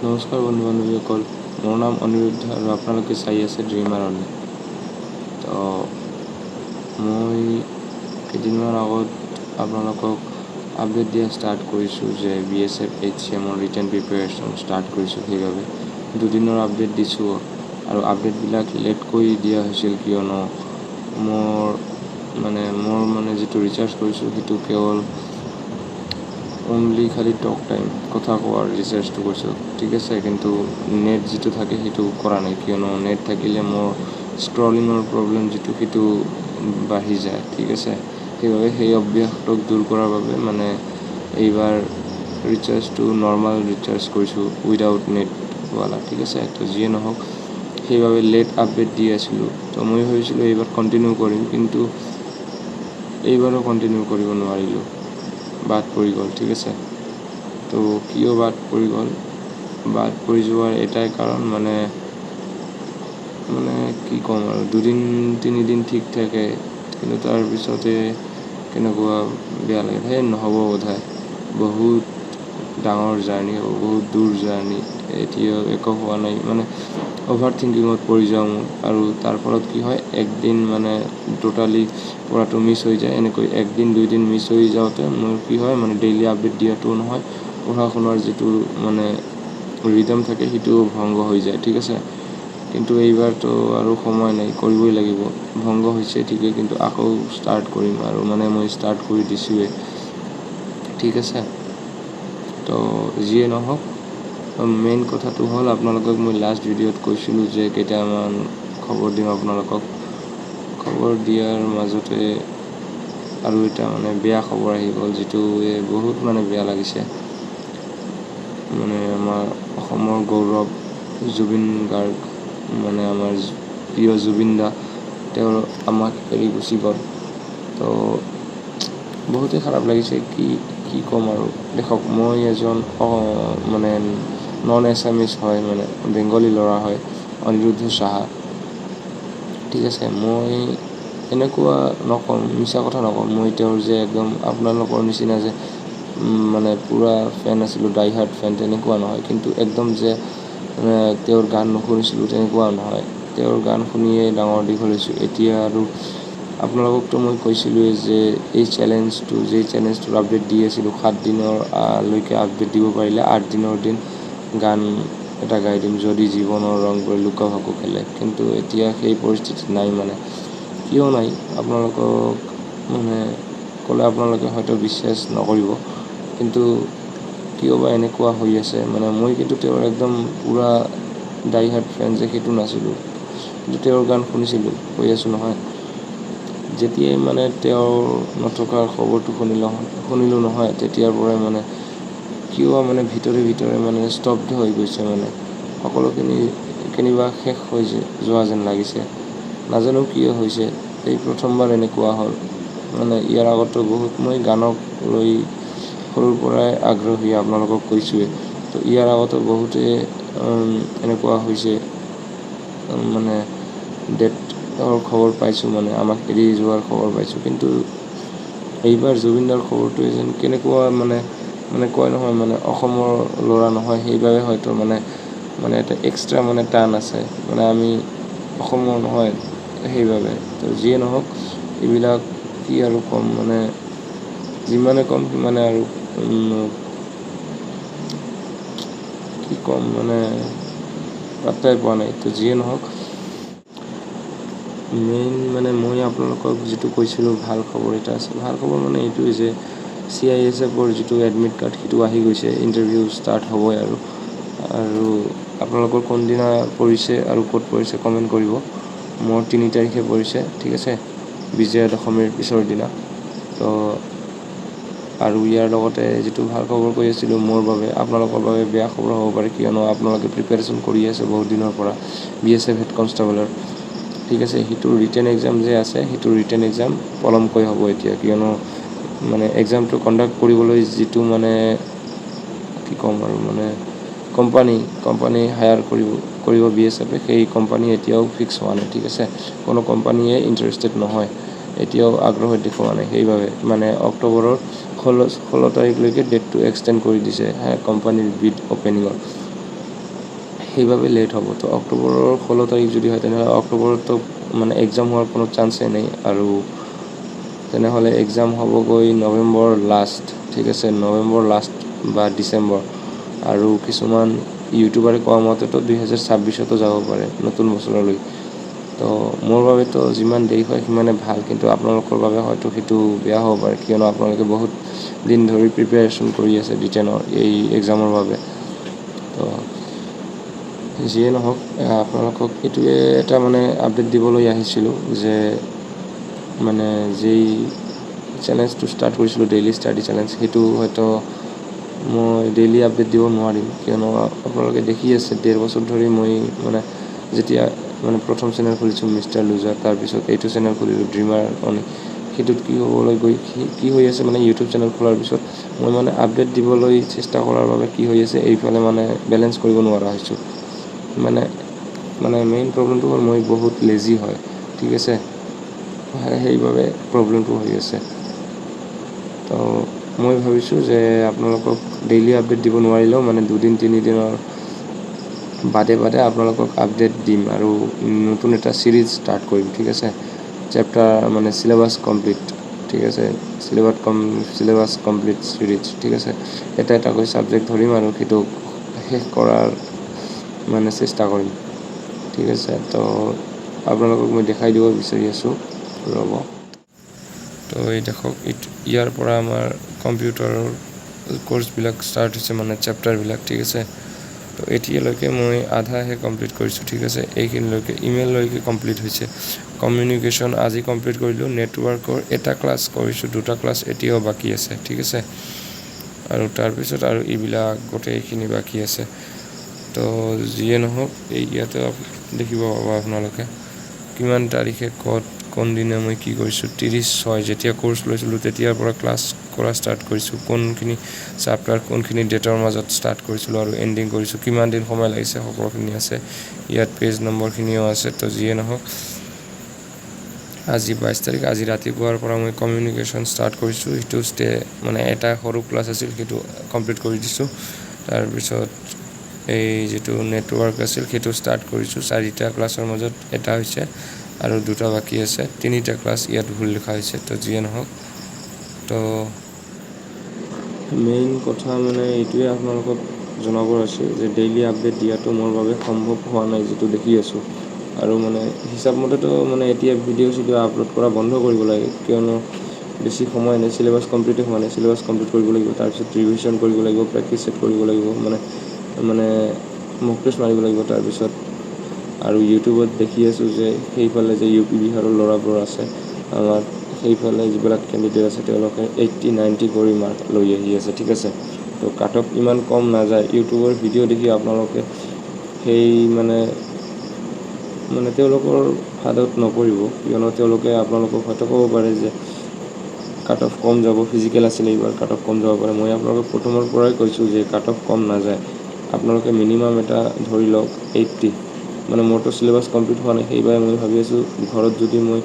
নমস্কাৰ বন্ধু বান্ধৱীসকল, মোৰ নাম অনিৰুদ্ধ আৰু আপোনালোকে চাই আছে ড্ৰিমাৰ অনলি। তো মই কেইদিনমান আগত আপোনালোকক আপডেট দিয়া ষ্টাৰ্ট কৰিছোঁ যে BSF HCMৰ ৰিটেন প্ৰিপেৰেশ্যন ষ্টাৰ্ট কৰিছোঁ। সেইবাবে দুদিনৰ আপডেট দিছোঁ আৰু আপডেটবিলাক লেটকৈ দিয়া হৈছিল কিয়নো মোৰ যিটো ৰিচাৰ্জ কৰিছোঁ সেইটো কেৱল অনলি খালি টক টাইম কথা কোৱাৰ ৰিচাৰ্জটো কৰিছোঁ, ঠিক আছে। কিন্তু নেট যিটো থাকে সেইটো কৰা নাই কিয়নো নেট থাকিলে মোৰ স্ক্ৰলিঙৰ প্ৰব্লেম সেইটো বাঢ়ি যায়, ঠিক আছে। সেইবাবে সেই অভ্যাসটোক দূৰ কৰাৰ বাবে এইবাৰ ৰিচাৰ্জটো নৰ্মেল ৰিচাৰ্জ কৰিছোঁ উইদাউট নেটৱালা, ঠিক আছে। তো যিয়ে নহওক সেইবাবে লেট আপডেট দি আছিলোঁ। তো মই ভাবিছিলোঁ এইবাৰ কণ্টিনিউ কৰিম, কিন্তু এইবাৰো কণ্টিনিউ কৰিব নোৱাৰিলোঁ, বাদ পৰি গ'ল, ঠিক আছে। তো কিয় বাদ পৰি গ'ল? বাদ পৰি যোৱাৰ এটাই কাৰণ কি ক'ম আৰু, 2-3 দিন ঠিক থাকে, কিন্তু তাৰপিছতে কেনেকুৱা বেয়া লাগে, সেই নহ'ব বোধহয়, বহুত ডাঙৰ জাৰ্ণি হ'ব, বহুত দূৰ জাৰ্ণি, এতিয়াও একো হোৱা নাই, অভাৰ থিংকিঙত পৰি যাওঁ মই। আৰু তাৰ ফলত কি হয়, একদিন টোটালি পঢ়াটো মিছ হৈ যায়। এনেকৈ 1-2 দিন মিছ হৈ যাওঁতে মোৰ কি হয়, ডেইলি আপডেট দিয়াটো নহয়, পঢ়া শুনাৰ যিটো ৰিদম থাকে সেইটো ভংগ হৈ যায়, ঠিক আছে। কিন্তু এইবাৰতো আৰু সময় নাই, কৰিবই লাগিব। ভংগ হৈছে ঠিকেই, কিন্তু আকৌ ষ্টাৰ্ট কৰিম আৰু মই ষ্টাৰ্ট কৰি দিছোঁৱেই, ঠিক আছে। তো যিয়ে নহওক, মেইন কথাটো হ'ল আপোনালোকক মই লাষ্ট ভিডিঅ'ত কৈছিলোঁ যে কেইটামান খবৰ দিম আপোনালোকক। খবৰ দিয়াৰ মাজতে আৰু এটা বেয়া খবৰ আহি গ'ল, যিটোৱে বহুত বেয়া লাগিছে। আমাৰ অসমৰ গৌৰৱ জুবিন গাৰ্গ, আমাৰ প্ৰিয় জুবিন দা, তেওঁ আমাক এৰি গুচি গ'ল। তো বহুতেই খাৰাপ লাগিছে, কি ক'ম আৰু। দেখক, মই এজন নন এছামিছ হয়, বেংগলী ল'ৰা হয়, অনিৰুদ্ধ সাহা, ঠিক আছে। মই এনেকুৱা নকওঁ, মিছা কথা নকওঁ, মই তেওঁৰ যে একদম আপোনালোকৰ নিচিনা যে পূৰা ফেন আছিলোঁ, ডাই হাৰ্ড ফেন, তেনেকুৱা নহয়। কিন্তু একদম যে তেওঁৰ গান নুশুনিছিলোঁ তেনেকুৱাও নহয়। তেওঁৰ গান শুনিয়েই ডাঙৰ দীঘল হৈছোঁ। এতিয়া আৰু আপোনালোককতো মই কৈছিলোঁৱেই যে এই চেলেঞ্জটোৰ আপডেট দি আছিলোঁ, 7 দিনলৈকে আপডেট দিব পাৰিলে 8 দিনৰ দিন গান এটা গাই দিম, যদি জীৱনৰ ৰংবোৰ লুকা ভাকু খেলে। কিন্তু এতিয়া সেই পৰিস্থিতি নাই, কিয় নাই আপোনালোকক ক'লে আপোনালোকে হয়তো বিশ্বাস নকৰিব, কিন্তু কিয় বা এনেকুৱা হৈ আছে। মই কিন্তু তেওঁৰ একদম পূৰা ডাই হাৰ্ড ফেন যে সেইটো নাছিলোঁ, কিন্তু তেওঁৰ গান শুনিছিলোঁ, কৈ আছোঁ নহয়। যেতিয়াই তেওঁৰ নথকাৰ খবৰটো শুনিলোঁ নহয়, তেতিয়াৰ পৰাই কিয় ভিতৰে স্তব্ধ হৈ গৈছে, সকলোখিনি কেনিবা শেষ হৈ যোৱা যেন লাগিছে। নাজানো কিয় হৈছে, এই প্ৰথমবাৰ এনেকুৱা হ'ল। ইয়াৰ আগতো বহুত, মই গানক লৈ সৰুৰ পৰাই আগ্ৰহী, আপোনালোকক কৈছোঁৱেই। তো ইয়াৰ আগতো বহুতে এনেকুৱা হৈছে, ডেথৰ খবৰ পাইছোঁ, আমাক এৰি যোৱাৰ খবৰ পাইছোঁ। কিন্তু এইবাৰ জুবিনদাৰ খবৰটোৱে যেন কেনেকুৱা কয় নহয়, অসমৰ ল'ৰা নহয়, সেইবাবে হয়তো এটা এক্সট্ৰা টান আছে, আমি অসমৰ নহয় সেইবাবে। তো যিয়ে নহওক, এইবিলাক কি আৰু ক'ম, যিমানে ক'ম সিমানে আৰু কি ক'ম, পাত্তাই পোৱা নাই। তো যিয়ে নহওক, মেইন মই আপোনালোকক যিটো কৈছিলোঁ, ভাল খবৰ এটা আছে। ভাল খবৰ এইটোৱে যে CISFৰ যিটো এডমিট কাৰ্ড সেইটো আহি গৈছে, ইণ্টাৰভিউ ষ্টাৰ্ট হ'বই। আৰু আপোনালোকৰ কোনদিনা পৰিছে আৰু ক'ত পৰিছে কমেণ্ট কৰিব। মোৰ 3 তাৰিখে পৰিছে, ঠিক আছে, বিজয়া দশমীৰ পিছৰ দিনা। তো আৰু ইয়াৰ লগতে যিটো ভাল খবৰ কৈ আছিলোঁ, মোৰ বাবে, আপোনালোকৰ বাবে বেয়া খবৰ হ'ব পাৰে, কিয়নো আপোনালোকে প্ৰিপেৰেশ্যন কৰি আছে বহুত দিনৰ পৰা BSF হেড কনষ্টেবলৰ, ঠিক আছে। সেইটো ৰিটেন এক্সাম যে আছে, সেইটো ৰিটেন এক্সাম পলমকৈ হ'ব এতিয়া, কিয়নো এক্সামটো কণ্ডাক্ট কৰিবলৈ যিটো কি ক'ম আৰু, কোম্পানী হায়াৰ কৰিব BSFে, সেই কোম্পানী এতিয়াও ফিক্স হোৱা নাই, ঠিক আছে। কোনো কোম্পানীয়ে ইণ্টাৰেষ্টেড নহয়, এতিয়াও আগ্ৰহ দেখুওৱা নাই। সেইবাবে অক্টোবৰৰ 16 তাৰিখলৈকে ডেটটো এক্সটেণ্ড কৰি দিছে কোম্পানীৰ বিড অ'পেনিঙৰ। সেইবাবে লেট হ'ব। তো অক্টোবৰৰ 16 তাৰিখ যদি হয় তেনেহ'লে অক্টোবৰতো মানে এক্সাম হোৱাৰ কোনো চান্সেই নাই, আৰু তেনেহ'লে এক্সাম হ'বগৈ নৱেম্বৰ লাষ্ট, ঠিক আছে, নৱেম্বৰ লাষ্ট বা ডিচেম্বৰ। আৰু কিছুমান ইউটিউবাৰে কোৱা মতেতো 2026তো যাব পাৰে, নতুন বছৰলৈ। তো মোৰ বাবেতো যিমান দেৰি হয় সিমানে ভাল, কিন্তু আপোনালোকৰ বাবে হয়তো সেইটো বেয়া হ'ব পাৰে, কিয়নো আপোনালোকে বহুত দিন ধৰি প্ৰিপেৰেশ্যন কৰি আছে D10ৰ এই এক্সামৰ বাবে। তো যিয়ে নহওক, আপোনালোকক এইটোৱে এটা মানে আপডেট দিবলৈ আহিছিলোঁ যে মানে যেই চেলেঞ্জটো ষ্টাৰ্ট কৰিছিলোঁ, ডেইলি ষ্টাডি চেলেঞ্জ, সেইটো হয়তো মই ডেইলি আপডেট দিব নোৱাৰিম, কিয়নো আপোনালোকে দেখি আছে 1.5 বছৰ ধৰি মই মানে যেতিয়া মানে প্ৰথম চেনেল খুলিছোঁ মিষ্টাৰ লুজাৰ, তাৰপিছত এইটো চেনেল খুলিলোঁ ড্ৰিমাৰ অনি, সেইটোত কি হ'বলৈ গৈ কি হৈ আছে মানে ইউটিউব চেনেল খোলাৰ পিছত মই মানে আপডেট দিবলৈ চেষ্টা কৰাৰ বাবে কি হৈ আছে, এইফালে মানে বেলেঞ্চ কৰিব নোৱাৰা হৈছোঁ। মানে মেইন প্ৰব্লেমটো হ'ল মই বহুত লেজি হয়, ঠিক আছে, সেইবাবে প্ৰব্লেমটো হৈ আছে। তো মই ভাবিছোঁ যে আপোনালোকক ডেইলি আপডেট দিব নোৱাৰিলেও মানে 2-3 দিনৰ বাদে বাদে আপোনালোকক আপডেট দিম, আৰু নতুন এটা ছিৰিজ ষ্টাৰ্ট কৰিম, ঠিক আছে, চেপ্টাৰ মানে চিলেবাছ কমপ্লিট, ঠিক আছে, চিলেবাছ কমপ্লিট ছিৰিজ, ঠিক আছে, এটা এটাকৈ ছাবজেক্ট ধৰিম আৰু সেইটো শেষ কৰাৰ মানে চেষ্টা কৰিম, ঠিক আছে। তো আপোনালোকক মই দেখাই দিব বিচাৰি আছোঁ, ৰ'ব। তো এই দেখক, ইয়াৰ পৰা আমাৰ কম্পিউটাৰৰ কোৰ্চবিলাক ষ্টাৰ্ট হৈছে, মানে চেপ্টাৰবিলাক, ঠিক আছে। তো এতিয়ালৈকে মই আধাহে কমপ্লিট কৰিছোঁ, ঠিক আছে, এইখিনিলৈকে ইমেইললৈকে কমপ্লিট হৈছে। কমিউনিকেশ্যন আজি কমপ্লিট কৰিলোঁ, নেটৱৰ্কৰ এটা ক্লাছ কৰিছোঁ, 2টা ক্লাছ এতিয়াও বাকী আছে, ঠিক আছে, আৰু তাৰপিছত আৰু এইবিলাক গোটেইখিনি বাকী আছে। তো যিয়ে নহওক, এই ইয়াতে দেখিব পাব আপোনালোকে কিমান তাৰিখে কোনদিনা মই কি কৰিছোঁ। 30/6 যেতিয়া কোৰ্চ লৈছিলোঁ তেতিয়াৰ পৰা ক্লাছ কৰা ষ্টাৰ্ট কৰিছোঁ, কোনখিনি চেপ্টাৰ কোনখিনি ডেটৰ মাজত ষ্টাৰ্ট কৰিছিলোঁ আৰু এণ্ডিং কৰিছোঁ, কিমান দিন সময় লাগিছে, সকলোখিনি আছে ইয়াত, পেজ নম্বৰখিনিও আছে। তো যিয়ে নহওক, আজি 22 তাৰিখ, আজি ৰাতিপুৱাৰ পৰা মই কমিউনিকেশ্যন ষ্টাৰ্ট কৰিছোঁ, সেইটো মানে এটা সৰু ক্লাছ আছিল সেইটো কমপ্লিট কৰি দিছোঁ। তাৰপিছত এই যিটো নেটৱৰ্ক আছিল সেইটো ষ্টাৰ্ট কৰিছোঁ, 4টা ক্লাছৰ মাজত এটা হৈছে আৰু 2টা বাকী আছে, 3টা ক্লাছ ইয়াত ভুল লিখা হৈছে। তো যিয়ে নহওক, তো মেইন কথা মানে এইটোৱে আপোনালোকক জনাবৰ আছে যে ডেইলি আপডেট দিয়াটো মোৰ বাবে সম্ভৱ হোৱা নাই, যিটো দেখি আছোঁ, আৰু মানে হিচাপ মতেতো মানে এতিয়া ভিডিঅ' আপলোড কৰা বন্ধ কৰিব লাগে, কিয়নো বেছি সময় নাই, চিলেবাছ কমপ্লিটেই হোৱা নাই, চিলেবাছ কমপ্লিট কৰিব লাগিব, তাৰপিছত ৰিভিজন কৰিব লাগিব, প্ৰেক্টিচ ছেট কৰিব লাগিব, মানে মক টেষ্ট মাৰিব লাগিব। তাৰপিছত আৰু ইউটিউবত দেখি আছোঁ যে সেইফালে যে UP বিহাৰৰ ল'ৰাবোৰ আছে আমাৰ, সেইফালে যিবিলাক কেণ্ডিডেট আছে তেওঁলোকে 80-90 কৰি মাৰ্ক লৈ আহি আছে, ঠিক আছে। তো কাট অফ ইমান কম নাযায়, ইউটিউবৰ ভিডিঅ' দেখি আপোনালোকে সেই মানে তেওঁলোকৰ ফাদত নপৰিব, কিয়নো তেওঁলোকে আপোনালোকক হয়তো ক'ব পাৰে যে কাট অফ কম যাব, ফিজিকেল আছিলে এইবাৰ, কাট অফ কম যাব পাৰে। মই আপোনালোকক প্ৰথমৰ পৰাই কৈছোঁ যে কাট অফ কম নাযায়, আপোনালোকে মিনিমাম এটা ধৰি লওক 80, মানে মোৰতো চিলেবাছ কমপ্লিট হোৱা নাই, সেইবাবে মই ভাবি আছোঁ ঘৰত যদি মই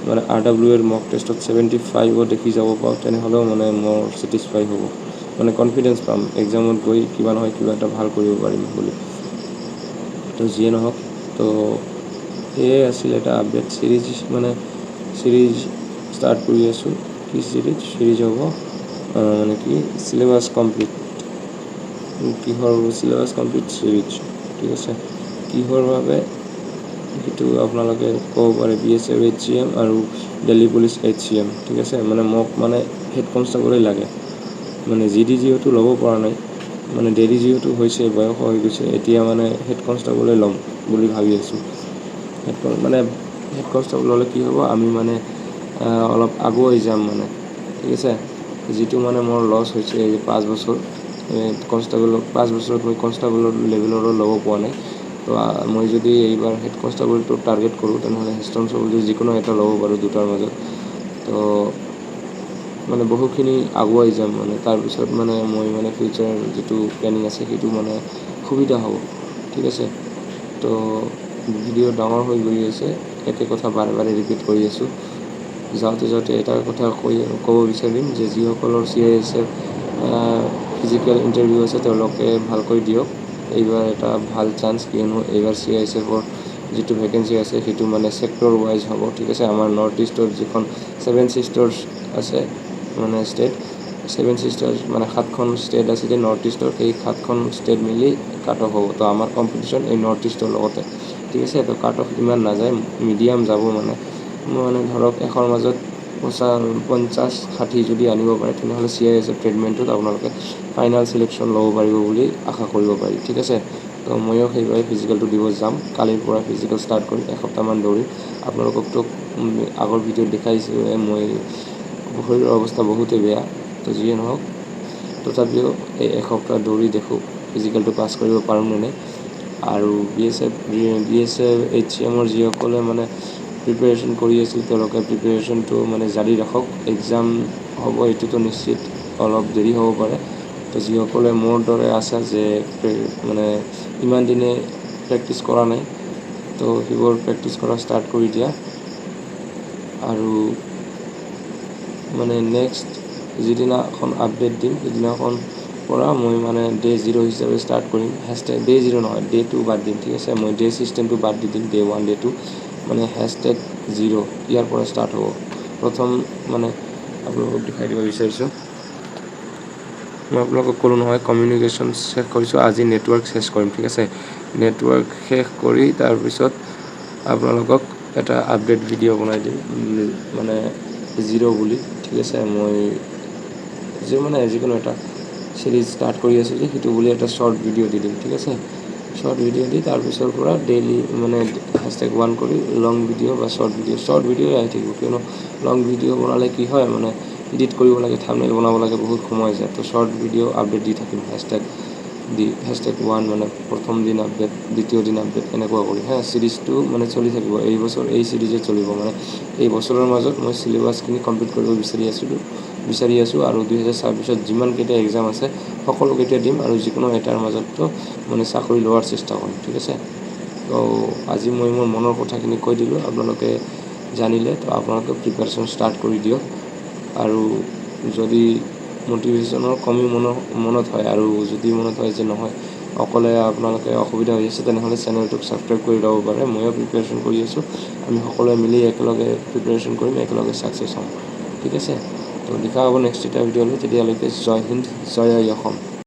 মানে RWৰ মক টেষ্টত 75 দেখি যাব পাৰোঁ, তেনেহ'লেও মানে মোৰ ছেটিছফাই হ'ব, মানে কনফিডেঞ্চ পাম এক্সামত গৈ কিবা নহয় কিবা এটা ভাল কৰিব পাৰিম বুলি। তো যিয়ে নহওক, তো এয়াই আছিল এটা আপডেট চিৰিজ ষ্টাৰ্ট কৰি আছোঁ। কি চিৰিজ হ'ব মানে কি চিলেবাছ কমপ্লিট, কিহৰ চিলেবাছ কমপ্লিট চিৰিজ, ঠিক আছে, কিহৰ বাবে সেইটো আপোনালোকে ক'ব পাৰে, BSF HCM আৰু দিল্লী পুলিচ HCM, ঠিক আছে, মানে মোক মানে হেড কনষ্টেবলেই লাগে, মানে GD যিহেতু ল'ব পৰা নাই, মানে ডেইলী যিহেতু হৈছে বয়স হৈ গৈছে, এতিয়া মানে হেড কনষ্টেবলেই ল'ম বুলি ভাবি আছোঁ। হেড কনষ্টেবল ল'লে কি হ'ব, আমি মানে অলপ আগুৱাই যাম মানে, ঠিক আছে, যিটো মানে মোৰ লছ হৈছে এই 5 বছৰ কনষ্টেবলৰ, 5 বছৰত মই কনষ্টেবলৰ লেভেলৰো ল'ব পোৱা নাই। তো মই যদি এইবাৰ হেড কনষ্টেবলটো টাৰ্গেট কৰোঁ, তেনেহ'লে হেড কনষ্টেবলটো যিকোনো এটা ল'ব পাৰোঁ 2টাৰ মাজত। তো মানে বহুখিনি আগুৱাই যাম, মানে তাৰপিছত মানে মই মানে ফিউচাৰ যিটো প্লেনিং আছে সেইটো মানে সুবিধা হ'ব, ঠিক আছে। তো ভিডিঅ' ডাঙৰ হৈ গৈ আছে, একে কথা বাৰে বাৰে ৰিপিট কৰি আছোঁ, যাওঁতে এটা কথা ক'ব বিচাৰিম যে যিসকলৰ CISF ফিজিকেল ইণ্টাৰভিউ আছে তেওঁলোকে ভালকৈ দিয়ক, এইবাৰ এটা ভাল চান্স, কিয়নো এইবাৰ CISFৰ যিটো ভেকেঞ্চি আছে সেইটো মানে ছেক্টৰ ৱাইজ হ'ব, ঠিক আছে। আমাৰ নৰ্থ ইষ্টৰ যিখন 7 চিষ্টাৰ্ছ আছে মানে ষ্টেট, 7 চিষ্টাৰ্ছ মানে 7খন ষ্টেট আছিলে নৰ্থ ইষ্টৰ, সেই 7খন ষ্টেট মিলি কাট অফ হ'ব। তো আমাৰ কম্পিটিশ্যন এই নৰ্থ ইষ্টৰ লগতে, ঠিক আছে। তো কাট অফ ইমান নাযায়, মিডিয়াম যাব মানে ধৰক এশৰ মাজত 50-60 যদি আনিব পাৰে, তেনেহ'লে CISF ট্ৰেডমেণ্টটোত আপোনালোকে ফাইনেল চিলেকশ্যন ল'ব পাৰিব বুলি আশা কৰিব পাৰি, ঠিক আছে। তো ময়ো সেইবাবে ফিজিকেলটো দিব যাম। কালিৰ পৰা ফিজিকেল ষ্টাৰ্ট কৰিম, এসপ্তাহমান দৌৰিম। আপোনালোককতো আগৰ ভিডিঅ'ত দেখাইছোঁৱে, মই শৰীৰৰ অৱস্থা বহুতেই বেয়া। তো যিয়ে নহওক, তথাপিও এই এসপ্তাহ দৌৰি দেখোঁ ফিজিকেলটো পাছ কৰিব পাৰোঁ নে নাই। আৰু BSF HCMৰ যিসকলে মানে প্ৰিপেৰেশ্যন কৰি আছিল, তেওঁলোকে প্ৰিপেৰেশ্যনটো মানে জাৰি ৰাখক। এক্সাম হ'ব এইটোতো নিশ্চিত, অলপ দেৰি হ'ব পাৰে। তো যিসকলে মোৰ দৰে আছে যে মানে ইমান দিনে প্ৰেক্টিছ কৰা নাই, তো সেইবোৰ প্ৰেক্টিছ কৰা ষ্টাৰ্ট কৰি দিয়া। আৰু মানে নেক্সট যিদিনাখন আপডেট দিম, সেইদিনাখন পৰা মই মানে ডে 0 হিচাপে ষ্টাৰ্ট কৰিম। ডে 0 নহয়, ডে 2 বাদ দিম, ঠিক আছে। মই ডে ছিষ্টেমটো বাদ দি দিম, ডে 1 ডে 2 মানে #0 ইয়াৰ পৰা ষ্টাৰ্ট হ'ব। প্ৰথম মানে আপোনালোকক দেখাই দিব বিচাৰিছোঁ, মই আপোনালোকক ক'লোঁ নহয় কমিউনিকেশ্যন শেষ কৰিছোঁ, আজি নেটৱৰ্ক শেষ কৰিম, ঠিক আছে। নেটৱৰ্ক শেষ কৰি তাৰপিছত আপোনালোকক এটা আপডেট ভিডিঅ' বনাই দিম, মানে 0 বুলি, ঠিক আছে। মই যিকোনো এটা চিৰিজ ষ্টাৰ্ট কৰি আছোঁ যে সেইটো বুলি এটা শ্বৰ্ট ভিডিঅ' দি দিম, ঠিক আছে। শ্বৰ্ট ভিডিঅ' দি তাৰপিছৰ পৰা ডেইলি মানে #1 কৰি লং ভিডিঅ' বা শ্বৰ্ট ভিডিঅ'ই আহি থাকিব, কিয়নো লং ভিডিঅ' বনালে কি হয় মানে এডিট কৰিব লাগে, থাম্বনেইল বনাব লাগে, বহুত সময় যায়। তো শ্বৰ্ট ভিডিঅ' আপডেট দি থাকিম, #1 মানে প্ৰথম দিন আপডেট, দ্বিতীয় দিন আপডেট, এনেকুৱা কৰি চিৰিজটো মানে চলি থাকিব। এই বছৰ এই চিৰিজে চলিব, মানে এই বছৰৰ মাজত মই চিলেবাছখিনি কমপ্লিট কৰিব বিচাৰি আছোঁ। আৰু 2026ত যিমানকেইটা এক্সাম আছে সকলোকেইটা দিম, আৰু যিকোনো এটাৰ মাজতো মানে চাকৰি লোৱাৰ চেষ্টা কৰিম, ঠিক আছে। তো আজি মই মোৰ মনৰ কথাখিনি কৈ দিলোঁ, আপোনালোকে জানিলে। তো আপোনালোকে প্ৰিপাৰেশ্যন ষ্টাৰ্ট কৰি দিয়ক। আৰু যদি মটিভেশ্যনৰ কমি মনত হয়, আৰু যদি মনত হয় যে নহয় অকলে আপোনালোকে অসুবিধা হৈ আছে, তেনেহ'লে চেনেলটোক ছাবস্ক্ৰাইব কৰি ল'ব পাৰে। ময়ো প্ৰিপেৰেশ্যন কৰি আছোঁ, আমি সকলোৱে মিলি একেলগে প্ৰিপেৰেশ্যন কৰিম, একেলগে ছাকচেছ হ'ম, ঠিক আছে। তো দেখা হ'ব নেক্সট এটা ভিডিঅ'লৈ। তেতিয়ালৈকে জয় হিন্দ, জয় অসম।